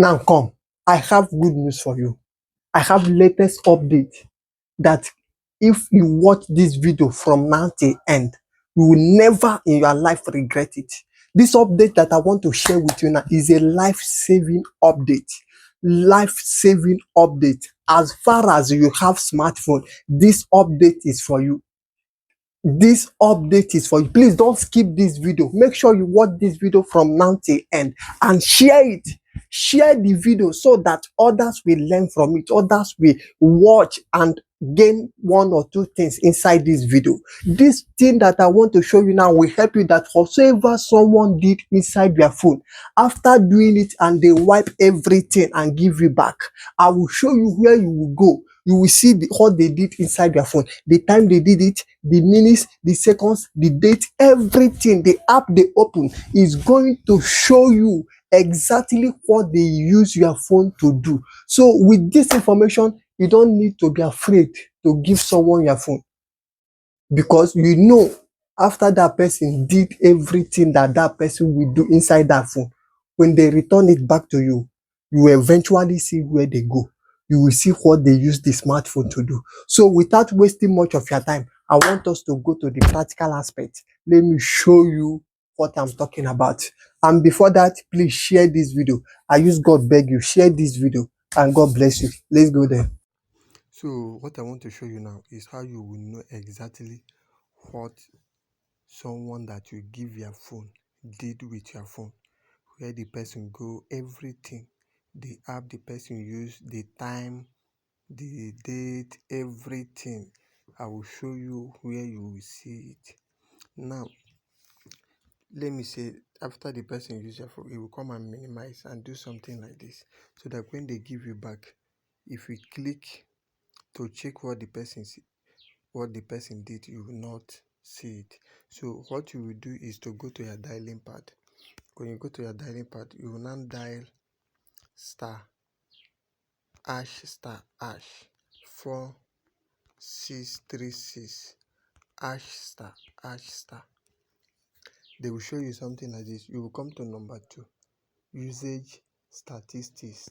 Now come, I have good news for you. I have latest update that if you watch this video from now till end, you will never in your life regret it. This update that I want to share with you now is a life-saving update. Life-saving update. As far as you have smartphone, this update is for you. This update is for you. Please don't skip this video. Make sure you watch this video from now till end and share it. Share the video so that others will learn from it. Others will watch and gain one or two things inside this video. This thing that I want to show you now will help you that whatsoever someone did inside their phone, after doing it and they wipe everything and give you back, I will show you where you will go. You will see what they did inside their phone, the time they did it, the minutes, the seconds, the date, everything. The app they open is going to show you exactly what they use your phone to do. So with this information, you don't need to be afraid to give someone your phone, because you know after that person did everything that that person will do inside that phone, when they return it back to you, you will eventually see where they go. You will see what they use the smartphone to do. So without wasting much of your time, I want us to go to the practical aspect. Let me show you what I'm talking about. And before that, please share this video. I use God beg you, share this video, and God bless you. Let's go there. So what I want to show you now is how you will know exactly what someone that you give your phone did with your phone, where the person go, everything, the app the person used, the time, the date, everything. I will show you where you will see it. Now, let me say, after the person use your phone, it will come and minimize and do something like this, so that when they give you back, if you click to check what the person did, you will not see it. So what you will do is to go to your dialing pad. When you go to your dialing pad, you will now dial star hash 4636 hash star. They will show you something like this. You will come to number 2, usage statistics.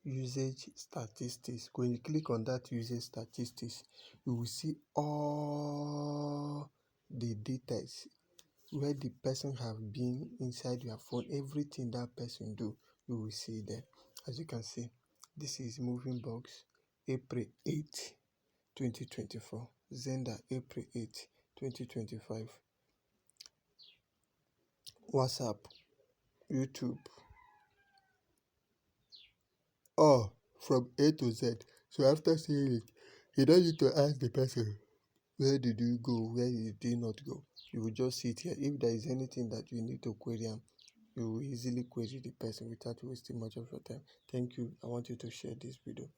When you click on that usage statistics, you will see all the details, where the person have been inside your phone, everything that person do, you will see there. As you can see, this is moving box, April 8, 2024, Zenda, April 8, 2025, WhatsApp, YouTube, all from A to Z. So after seeing it, you don't need to ask the person, where did you go, where did you not go? You will just sit here. If there is anything that you need to query, you will easily query the person without wasting much of your time. Thank you. I want you to share this video.